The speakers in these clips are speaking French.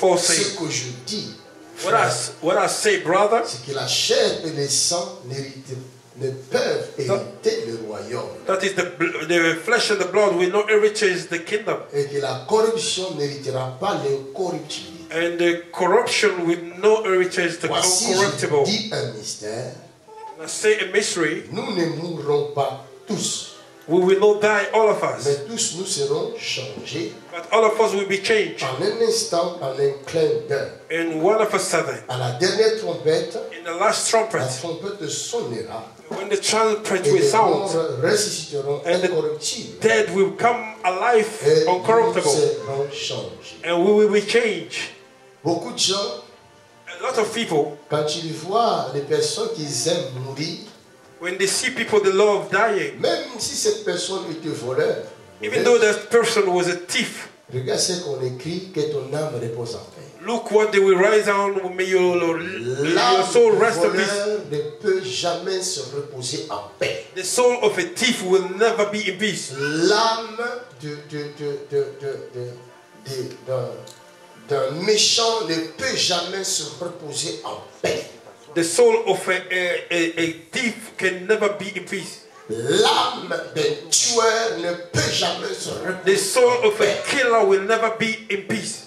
Paul saying? Ce que je dis, What I say, brother, c'est que la chair et le sang ne peuvent hériter le royaume. that is the flesh and the blood will not inherit the kingdom. Et que la corruption n'héritera pas l'incorruptibilité. And the corruption will not inherit the Voici, incorruptible. je dis un mystère. I say a mystery. Nous ne mourrons pas tous. We will not die, all of us. Mais tous nous serons changés But all of us will be changed. en un instant, en un clin d'œil. And one of us sudden, À la dernière trompette, in the last la trumpet, trompette sonnera when the trumpet et will les morts sound, ressusciteront and the incorruptibles dead will come alive, et nous uncorruptible, serons changés. and we will be changed. Beaucoup de gens, A lot of people, quand ils voient les personnes qu'ils aiment mourir, when they see people they love dying, même si cette personne était voleur, even though that person was a thief, regarde ce qu'on écrit, que ton âme repose en paix. look what they will rise on, may your L'âme soul du rest in peace. voleur ne peut jamais se reposer en paix. The soul of a thief will never be in peace. L'âme d'un méchant ne peut jamais se reposer en paix. The soul of a thief can never be in peace. L'âme d'un tueur ne peut jamais se reposer. The soul en of a paix. killer will never be in peace.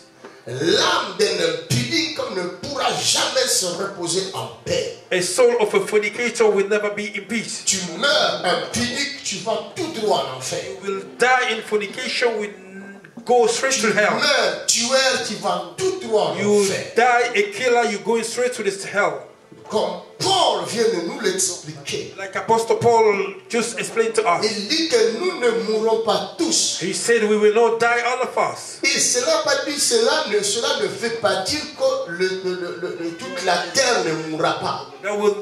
L'âme d'un impudent comme ne pourra jamais se reposer en paix. A soul of a fornicator will never be in peace. Tu meurs impudique, tu vas tout droit en enfer. You will die in fornication, will go straight Tu to hell. meurs tueur, tu vas tout droit en You enfer. die a killer, you're going straight to this hell. Comme Paul vient de nous l'expliquer. Like Apostle Paul just explained to us. Il dit que nous ne mourrons pas tous. He said we will not die, all of us. Et cela ne veut pas dire que toute la terre ne mourra pas.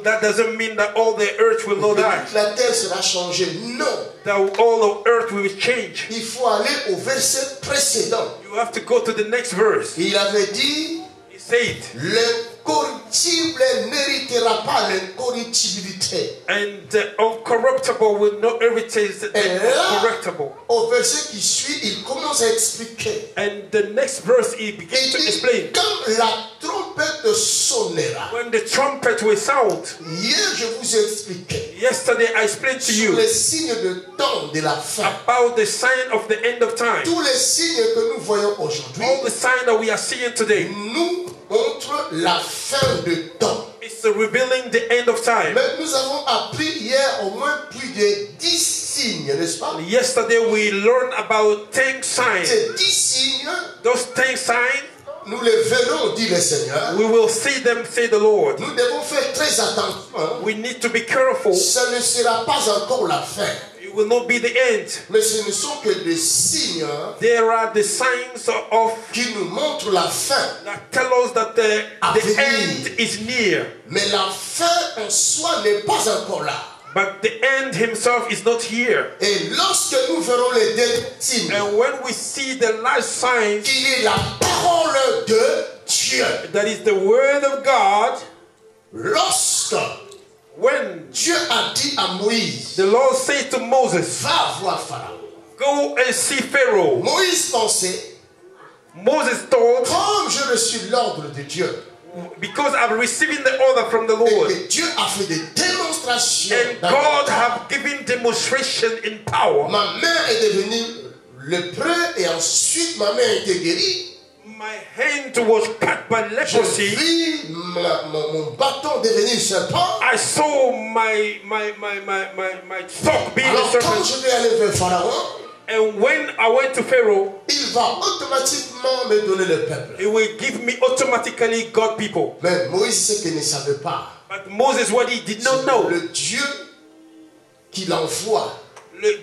That doesn't mean that all the earth will not Que die. toute la terre sera changée. Non. That all the earth will change. Il faut aller au verset précédent. You have to go to the next verse. Il avait dit, He said, l'incorruptible n'héritera pas l'incorruptibilité. and the uncorruptible will not inherit the Et là, incorruptible. au verset qui suit, il commence à expliquer. And the next verse he begins Il to dit, explain. quand la trompette sonnera. When the trumpet will sound. Hier, je vous ai expliqué Yesterday I explained to sur you les signes de temps de la fin. about the sign of the end of time. Tous les signes que nous voyons aujourd'hui All the signs that we are seeing today, nous montrent la fin de temps. it's revealing the end of time. Mais nous avons appris hier au moins plus de 10 signes, n'est-ce pas? Yesterday we learned about 10 signs. Ces 10 signes, Those 10 signs, nous les verrons, dit le Seigneur. we will see them, say the Lord. Nous devons faire très attention. We need to be careful. Ce ne sera pas encore la fin. It will not be the end. Mais ce ne sont que des signes There are the signs of qui nous montrent la fin. that tell us that the end is near. Mais la fin en soi n'est pas encore là. But the end himself is not here. Et lorsque nous verrons les derniers signes, And when we see the last signs, qu'il est la parole de Dieu. that is the word of God, Lorsque when Dieu a dit à Moïse, the Lord said to Moses, va voir Pharaon. go and see Pharaoh. Moïse pensait, Moses told, comme je reçus l'ordre de Dieu, because I'm receiving the order from the et Lord, que Dieu a fait des démonstrations, and dans God le have given demonstration in power. ma main est devenue lépreux et ensuite ma main a été guérie. My hand was cut by Je leprosy. vis mon bâton devenir serpent. I saw my stock being a Alors quand serpent. je vais aller vers Pharaon, And when I went to Pharaoh, il va automatiquement me donner le peuple. he will give me automatically God people. Mais Moïse, ce qu'il ne savait pas, But Moses, what he did not c'est know, le Dieu qui l'envoie,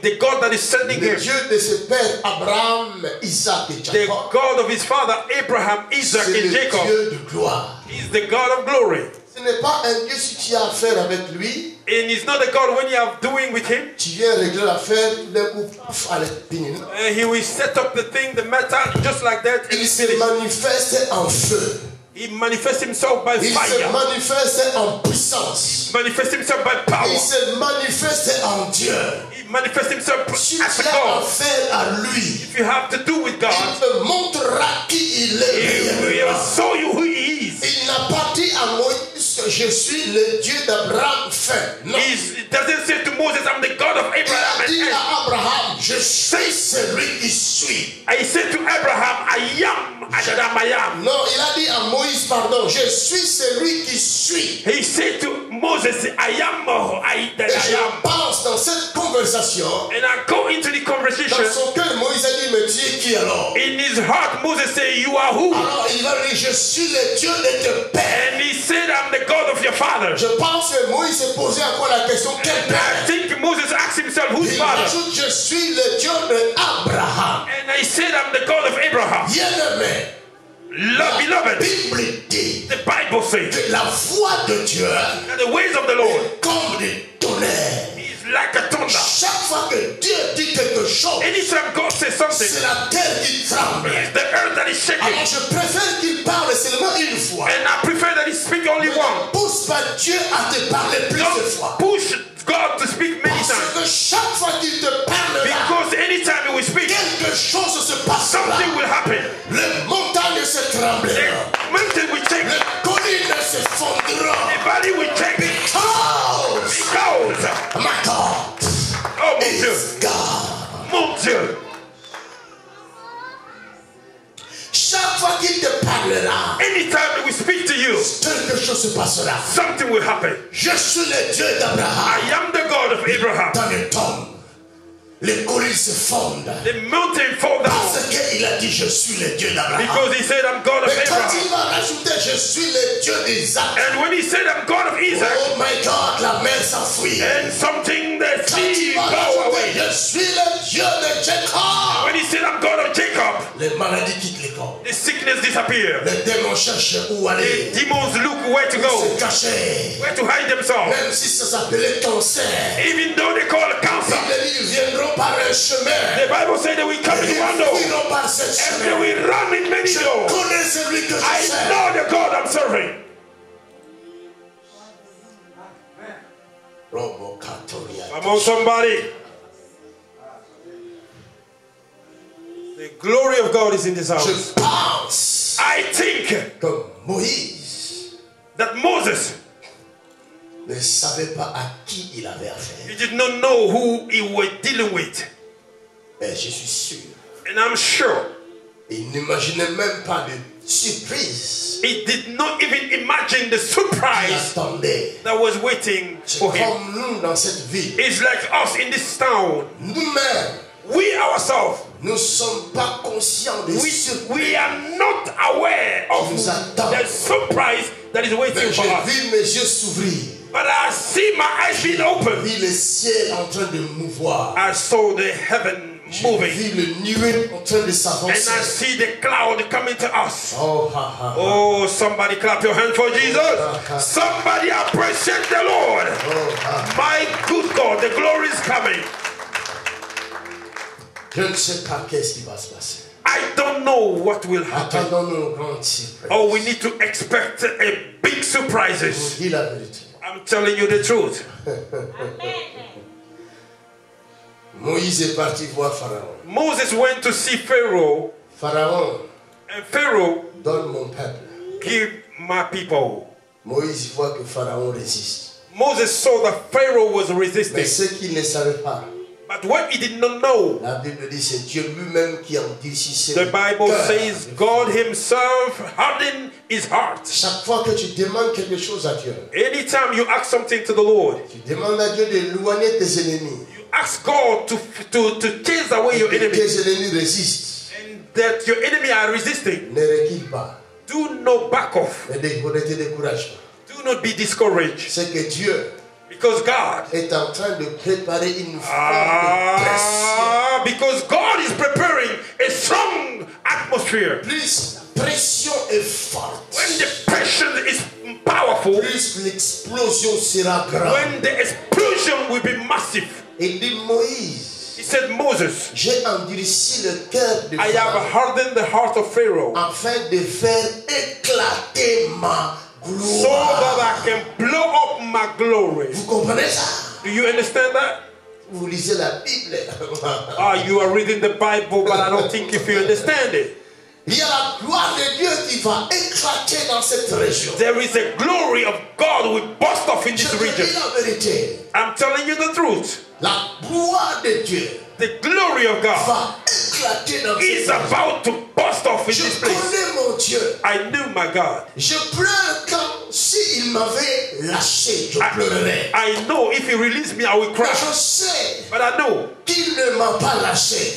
the God that is sending le him, Dieu de ses pères Abraham, Isaac et the Jacob, God of his father Abraham, Isaac, c'est and le Jacob, Dieu de gloire. is the God of glory. Ce n'est pas un Dieu si tu as affaire avec lui, And it's not a God when you are doing with him. tu viens régler l'affaire, tout d'un coup, pouf, à l'épine. He will set up the thing, the matter, just like that, and Il it's se finished. manifeste en feu. He manifests himself by Il fire. se manifeste en puissance. Manifests himself by power. Il se manifeste en Dieu. He manifests himself Si as tu a as God. affaire à lui, If you have to do with God, il te montrera qui il est. He will réellement. show you who He is. Il n'a pas dit à Moïse que je suis le Dieu d'Abraham fait. Non. He doesn't say to Moses, I'm the God of Il Abraham a and dit Isaac. à Abraham, je suis celui qui suis. He said to Abraham, I am I am. Non, il a dit à Moïse, pardon, je suis celui qui suis. He said to Moses, I am that Et I je am. pense dans cette conversation, And I go into the conversation. dans son cœur, Moïse a dit, mais tu es qui alors? In his heart, Moses said, you are who? Alors il va dire, je suis le Dieu de ton père. And he said, I'm the God of your father. Je pense que Moïse s'est posé encore la question, quel And I père? think Moses asked himself, whose Il father? ajoute, je suis le Dieu d'Abraham. And I said, I'm the God of Abraham. Bien-aimé, Love, beloved, Bible dit the Bible says que la voix de Dieu that the ways of the Lord est comme des tonnerres. is like a thunder. Chaque fois que Dieu dit quelque chose, Anytime God says c'est something, la terre qui tremble. it's the earth that is shaking. Alors je préfère qu'il parle seulement une fois. And I prefer that he speak only Ne one. pousse pas Dieu à te parler plus de Don't fois. push God to speak many Parce times. que chaque fois qu'il te parle, Because anytime he will speak, quelque chose se passera. something will happen. Les montagnes se trembleront. The mountain will shake. Les collines se fondront. The valley will shake. Because Because, my God oh mon Dieu, is God. mon Dieu, Chaque fois qu'il te parlera, anytime we speak to you, quelque chose se passera. something will happen. Je suis le Dieu d'Abraham. I am the God of Abraham. Dans le tombe, les collines se fondent. The mountain fall down Parce qu'il a dit, je suis le Dieu d'Abraham. because he said, I'm God of Mais quand Abraham. il va rajouter, je suis le Dieu d'Isaac. And when he said, I'm God of Isaac, Oh my God, la mer s'enfuit. and something the Quand il sea va go rajouter, away. je suis le Dieu de Jacob. When he said, I'm God of Jacob, Les maladies quittent les corps. the sickness disappeared. Les démons cherchent où The aller. demons look where to Se go, cacher. where to hide themselves. Même si ça s'appelait cancer. Even though they call it cancer, Ils viendront par un chemin. the Bible says they will come in one door Ils iront par ce and they chemin. will run in many Je doors. connais celui que je I sers. know the God I'm serving. Robocatoria. Come on, somebody. The glory of God is in this house. Je pense I think que Moïse that Moses, ne savait pas à qui il avait affaire. he did not know who he was dealing with. Mais je suis sûr, And I'm sure il n'imaginait même pas de surprise he did not even imagine the qui surprise attendait. that was waiting C'est for him. comme nous dans cette ville. It's like us in this town. Nous-mêmes, We ourselves, nous ne sommes pas conscients des surprises. we are not aware of Nous attendons. the surprise that is waiting Mais for j'ai us. vu mes yeux s'ouvrir. But I see my eyes being J'ai open. vu le ciel en train de mouvoir. I saw the heaven J'ai moving. vu le nuée en train de And I s'avancer. see the cloud coming to us. Oh, ha, ha, ha. Oh, somebody clap your hands for Jesus. Somebody appreciate the Lord. Oh, ha. My good God, the glory is coming. Je ne sais pas qu'est-ce qui va se passer. I don't know what will happen. Attendons nos grandes surprises. Oh, we need to expect a big surprises. Dis la vérité. I'm telling you the truth. Moïse est parti voir Pharaon. Moses went to see Pharaoh, Pharaon, and Pharaoh, donne mon peuple. give my people. Moïse voit que Pharaon résiste. Moses saw that Pharaoh was Mais resisting. ce qu'il ne savait pas, But what he did not know, la Bible dit c'est Dieu lui-même qui endurcissait the le Bible cœur. says God himself hardened his heart. Chaque fois que tu demandes quelque chose à Dieu, Anytime you ask something to the Lord, tu demandes à Dieu d'éloigner tes ennemis. you ask God to chase away your Et que enemies, tes ennemis résistent. and that your enemy are resisting. Ne recule pas. Do not back off. Ne te décourage pas. Do not be discouraged. C'est que Dieu Because God, est en train de préparer une forme de pression. because God is preparing a strong atmosphere. Plus la pression est forte, When the pressure is powerful, plus l'explosion sera grande. when the explosion will be massive. Et dit Moïse, He said, Moses, j'ai endurci le cœur de I have Pharaon hardened the heart of Pharaoh afin de faire éclater ma so gloire. that I can blow up my glory. Vous comprenez ça? Do you understand that? Vous lisez la Bible. You are reading the Bible, but I don't think if you understand it. Il y a la gloire de Dieu qui va éclater dans cette région. There is a glory of God who will burst off in Je this te dis region. la vérité. I'm telling you the truth. La gloire de Dieu The glory of God va éclater dans is cette région. about to burst off in Je this place. connais mon Dieu. I knew my God. Je pleure quand s'il m'avait lâché, je pleurerais. I know if he released me, I will Mais cry. je sais But I know qu'il ne m'a pas lâché.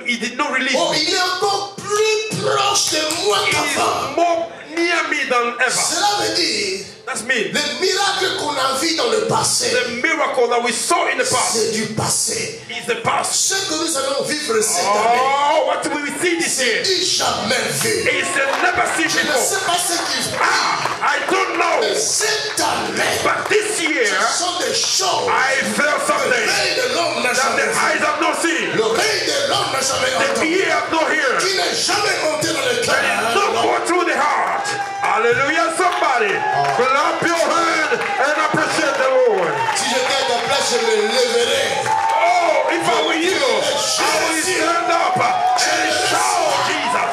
he did not release Oh, me. il est encore plus proche de moi He qu'avant. is more near me than ever. Cela veut dire, That's me. les miracles qu'on a vus dans le passé, The miracle that we saw in the past c'est du passé. is the past. Ce que nous allons vivre cette année, Oh, what will we see this c'est year? du jamais vu. It's a never seen Je ne before. sais pas ce qui se passe, I don't know. mais cette année, But this year, ce sont des choses I felt que something l'œil de l'homme n'a that the jamais vu. eyes have not seen, L'oreille de l'homme n'a jamais the entendu. ear have not heard, Qui n'est jamais monté dans le cœur. not go through the heart. Hallelujah, somebody. Clap your hand and appreciate the Lord. Si j'étais à ta place, je me lèverais. Oh, if I were you, I would stand up and shout Jesus.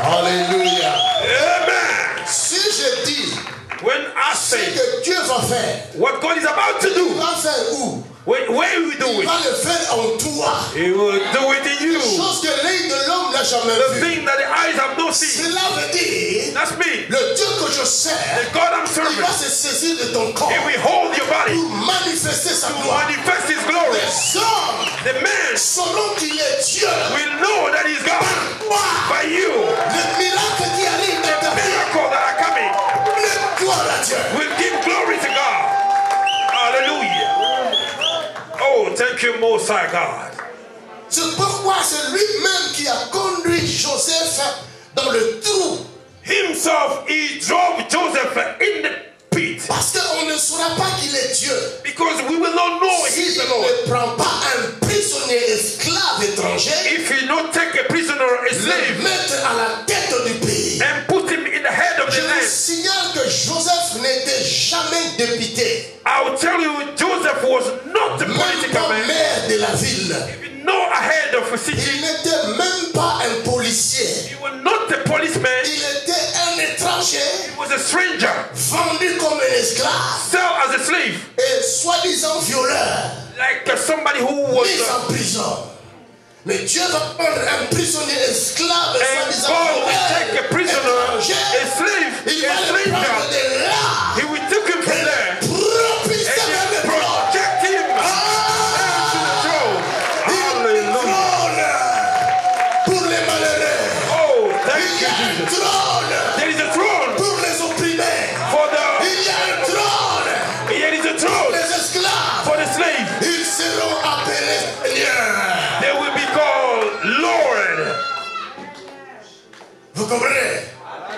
Alléluia. Amen. Si je dis When I ce say que Dieu va faire, what God is about to il do, va faire où? where will we do Il it? va le faire en toi. He will do it in you. Chose que l'œil de l'homme n'a jamais The vu. thing that the eyes have not seen. Cela veut dire, That's me. le Dieu que je sers, The God I'm il serving. va se saisir de ton corps He will hold your body pour manifester sa to gloire. manifest His glory. Les hommes The man sauront qu'il est Dieu. will know that He's God by you. Le miracle qui arrive dans The ta vie, miracle that are coming le gloire à Dieu. will give glory to God. Hallelujah. Oh, thank you, Most High God. C'est pourquoi c'est lui-même qui a conduit Joseph dans le trou. Himself, He drove Joseph in the pit Parce qu'on ne saura pas qu'il est Dieu. because we will not know He's S'il the Lord. ne prend pas un prisonnier esclave étranger, If He not take a prisoner, a le slave, mettre à la tête du pays. and put him in the head of Je the vous land, signale que Joseph n'était jamais député, I will tell you, Joseph was not a même political pas man. maire de la ville. No ahead of a Il city. n'était même pas un policier. He was not a policeman. Il était un étranger He was a stranger, vendu comme un esclave sold as a slave, et soi-disant violeur, like somebody who was. mis en prison. Mais Dieu va prendre un prisonnier esclave et And soi-disant God will violeur, take a prisoner, étranger. a slave, Il va a le prendre stranger. de là He will take him from et there le propulser and vers he le trône. project him to the throne. Hallelujah. Pour les malheureux. Oh, Il thank y you, a un Jesus. trône There is a throne pour les opprimés. for the. Il y a un trône There is a pour throne les esclaves. for the slave. Ils seront appelés Seigneur. They will be called Lord. Vous comprenez?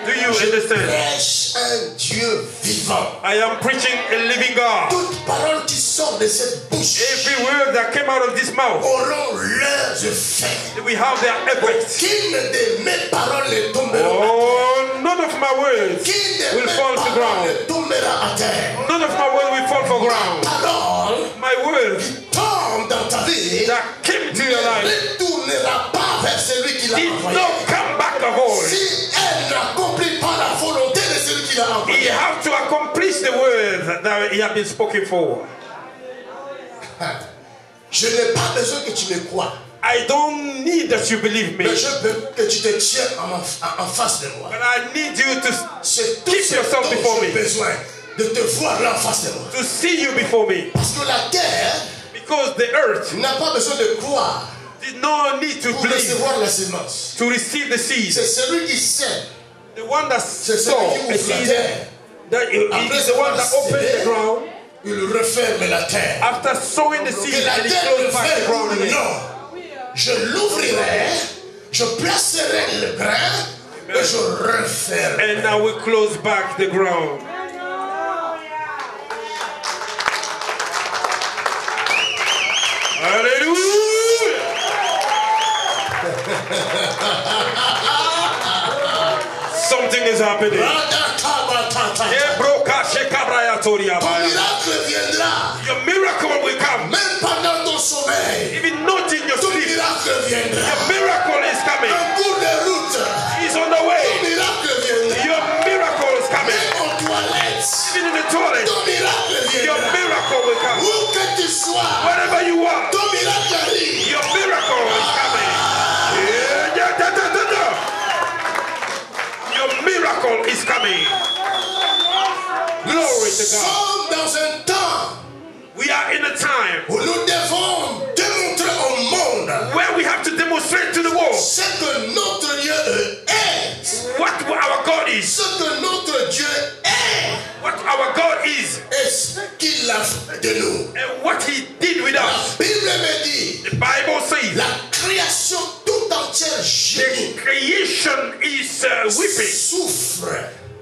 Do you understand? Prêche un Dieu vivant. I am preaching a living God. Toute parole qui sort de cette bouche Every word that came out of this mouth, auront leurs effets. we have their effects. Aucune de mes paroles ne tomberont. Oh, none of my words Aucune de will mes fall to paroles ground. ne tombera à terre. None of my words will fall for ground. Parole My words tombe dans ta vie. that came to your Ne life retournera pas vers celui qui l'a did envoyé. not come back a void. Si elle n'accomplit pas la volonté de celui qui l'a He envoyé, have to accomplish the word that he have been spoken for. je n'ai pas besoin que tu me crois, I don't need that you believe me, mais je veux que tu te tiens en face de moi. but I need you to C'est tout keep ce yourself dont before j'ai me, besoin, de te voir là en face de moi. to see you before me, Parce que la terre because the earth n'a pas besoin de croire did not need to pour believe recevoir la semence. to receive the seed. C'est celui qui sème. The one that C'est saw celui qui a ouvre la seed, terre. that he is the one that opened the ground. Il referme la terre. After sowing the seed, Que la and he terre closed me back the fait ground ou again. non. Je l'ouvrirai, je placerai le grain et je referme. And now we close back the ground. Hallelujah. Something is happening. Ton miracle viendra. Your miracle will come. Même pendant ton sommeil. Even not in your Ton sleep. miracle viendra. Your miracle is coming. En cours de route. He's on the Ton way. miracle viendra. Your miracle is coming. Même en toilette. Even in the toilet. Ton miracle Your viendra. miracle will come. Où que tu sois. Wherever you are. Ton miracle arrive. Your miracle is coming. Your miracle is coming. Glory to God. Nous sommes dans un temps We are in a time où nous devons démontrer au monde where we have to demonstrate to the world ce que notre Dieu est. what our God is. Ce que notre Dieu est. What our God is. Et ce qu'il a fait de nous. And what He did with La us. Bible me dit, The Bible says la création tout entière gémit, the creation is weeping, souffre,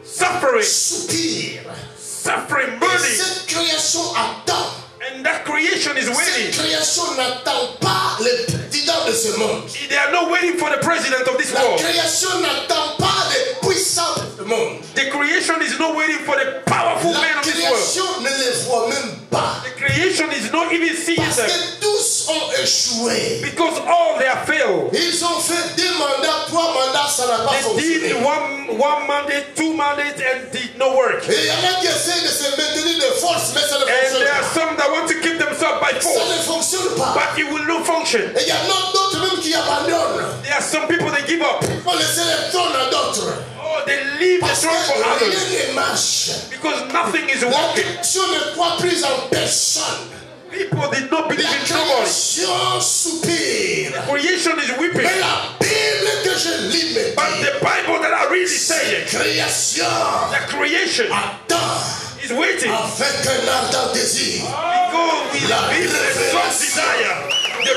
suffering, soupire. suffering, Et burning. cette création attend. And that creation is Cette waiting. création n'attend pas le président de ce monde. They are not waiting for the president of this La world. création n'attend pas les puissants de ce monde. The creation is not waiting for the powerful men La of this world. création ne les voit même pas. The creation is not even seeing Parce them que tous ont échoué. because all they have failed. Ils ont fait 2 mandats, 3 mandats, ça n'a pas They did fonctionné. one mandate, 2 mandates, and did no work. Et il y en a qui essaient de se maintenir de force, mais ça ne And fonctionne there are pas. some that want to keep themselves by Ça force, ne fonctionne pas. but it will not function. Et il y en a d'autres même qui abandonnent. There are some people that give up. On laisse les trônes à d'autres. Oh, they leave the Parce que throne for others rien ne marche. because nothing is La working. création ne croit plus en personne. People did not believe La in nobody. création soupire. Creation is weeping. Mais la Bible que je lis me But dit, the Bible that I read is saying création that creation attend is waiting avec un ardent désir. because we live in a strong desire. The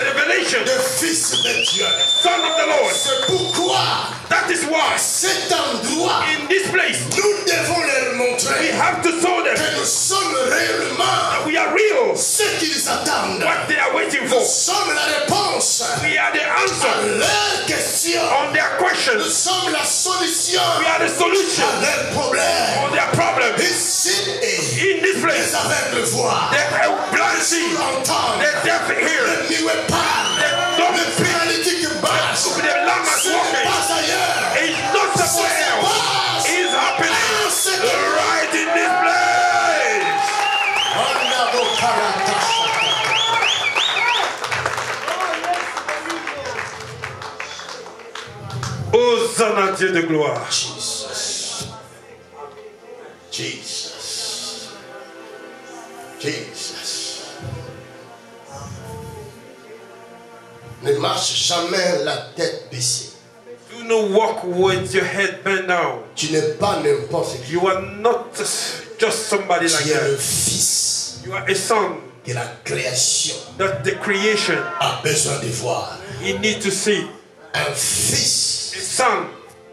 revelation de Fils de Dieu. Son of the Lord. C'est pourquoi That is why cet endroit, in this place nous devons leur we montrer have to show them que nous sommes réellement we are real, ce qu'ils attendent. what they are waiting Nous for. sommes la réponse We are the à answer leurs questions. on their Nous questions. sommes la solution We are the solution à leurs problèmes. on their problems. Ici, In this les place, aveugles voient, the blind see, les entendent, the deaf hear, les muets parlent, the dumb les speak, paralytiques marchent. the lame Ce is n'est walking. pas ailleurs. It's not somewhere else. It's happening right in this place. Hosanna, Dieu de gloire. Jesus. Jesus. Jesus. Ne marche jamais la tête baissée. Do not walk with your head bent down. Tu n'es pas n'importe qui. You are not just somebody like Tu es le that. fils You are a son de la création. that the creation A besoin de voir. you need to see. Un fils, A son,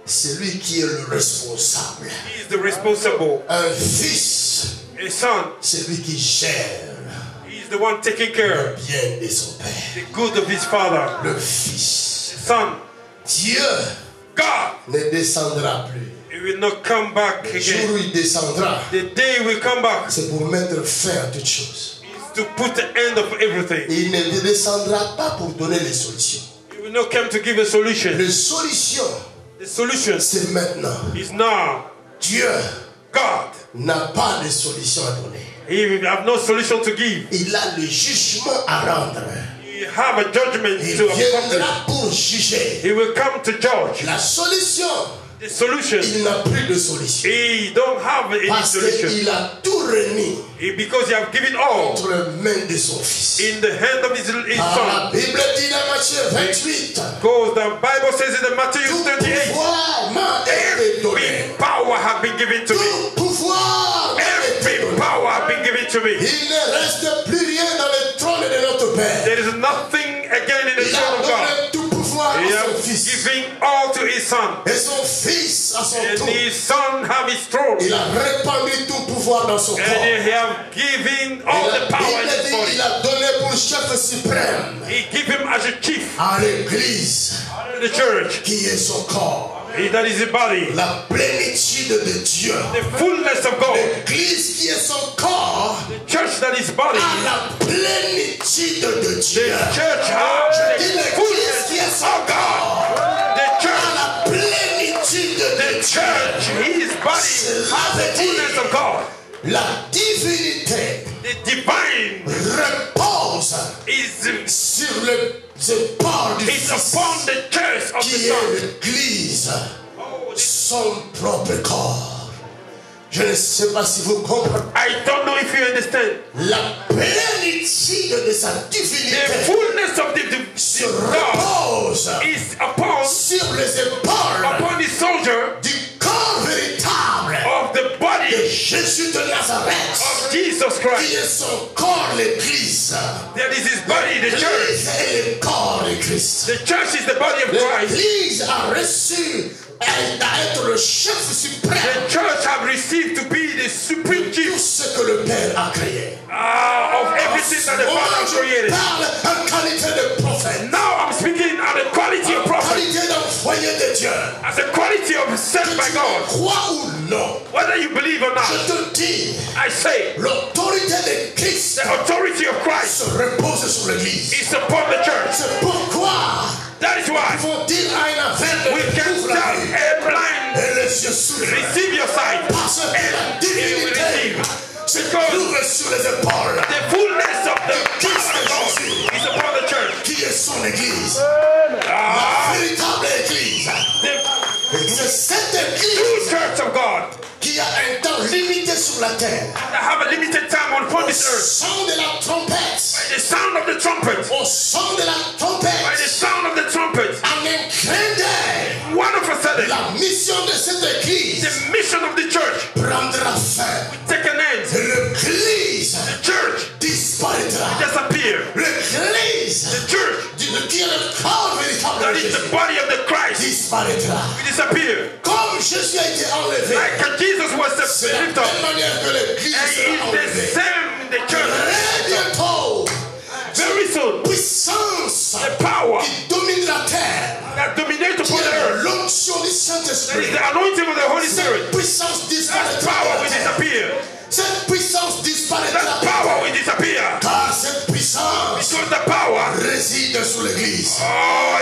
c'est lui qui est le responsable. he is the responsible. Un fils, A son, c'est lui qui gère he is the one taking care le bien de son père. the good of his father. Le fils, Son, Dieu God, ne descendra plus. he will not come back Le jour again. où il descendra, The day he will come back c'est pour mettre fin à toutes choses. is to put the end of everything. Et il ne descendra pas pour donner les solutions. He will not come to give a solution. Les solutions, The solution c'est maintenant. is now. Dieu God, n'a pas de solution à donner. he will have no solution to give. Il a le jugement à rendre. He have a judgment Il to accomplish. viendra pour juger. He will come to judge. La solution, The solution, il n'a plus de solution. he don't have any Parce solution. qu'il a tout remis Because he have given all entre les mains de son fils. in the hand of his La son. Bible dit dans Matthieu 28, Because the Bible says in Matthew tout 38, pouvoir m'a été donné. every power have been given to me. Tout pouvoir m'a été Every donné. power have been given to me. Il ne reste plus rien dans le trône de notre Père. There is nothing again in the Il a throne of God. donné tout pouvoir pouvoir He à son has fils. given all to his son. Et son fils à son And tour. his son have his throne. Il a répandu tout pouvoir dans son corps. And he have given all the power in his Il body. a donné pour chef suprême He give him as a chief à l'église in the church. qui est son corps. That is the body. La plénitude de Dieu. The fullness of God. L'église qui est son corps The church that is body. a la plénitude de The Dieu. church has Je the dis l'église fullness qui est son of God. The a church. la plénitude de The Dieu. church. His body has the fullness of God. La divinité The divine repose is sur le épaules du It's Fils upon the church of the qui est Son. l'église, son propre corps. Je ne sais pas si vous comprenez. I don't know if you understand. La plénitude de sa divinité The fullness of the se God repose is upon sur les épaules the soldier du corps véritable of the de body Jésus de Nazareth, of Jesus qui Christ. est son corps, l'église. That is his body, the church. L'église est le corps de Christ. The church is the body of Christ. L'église a reçu à être le chef suprême The church have received to be the supreme de tout chief ce que le Père a créé. of everything that the Father Je created. parle en qualité de prophète, Now I'm speaking on the quality of en prophet, qualité d'envoyé de Dieu. as a quality of sent by God. Crois ou non, Whether you believe or je not, te dis, I say l'autorité de Christ the authority of Christ se repose sur l'église. is upon the church. C'est pourquoi That is why il faut dire à un aveugle we de can ouvre la tell vue a blind, et les yeux s'ouvrent. receive your sight, Parce que la and he will divinité receive. se Because trouve sur les épaules the fullness of the power of God is upon the church. qui est son église. Ah, La véritable église. the C'est cette true église church of God qui a un temps limité sur la terre. that have a limited time upon Au this earth. son de la trompette. The sound of the trumpet, Au son de la by the trompette. sound of the trumpet, En un clin d'œil. one of a sudden, La mission de cette église the mission of the church prendra fin. take an end. L'église The church disparaîtra. disappear. L'église The church qui est le corps véritable that de is Jésus the body of the Christ disparaîtra. will disappear. Comme Jésus a été enlevé, Like Jesus was c'est la lifted up, même manière que l'église and sera it's the enlevée. same in the church. Très bientôt, Very soon, puissance the power qui domine la terre, that dominates qui upon the est earth, l'onction du that is Saint-Esprit, the anointing of the Holy cette Spirit, puissance that disparaîtra power de will la terre. disappear. Cette puissance disparaîtra That de la power terre. will disappear. Car cette puissance Because the power réside sur l'église. oh,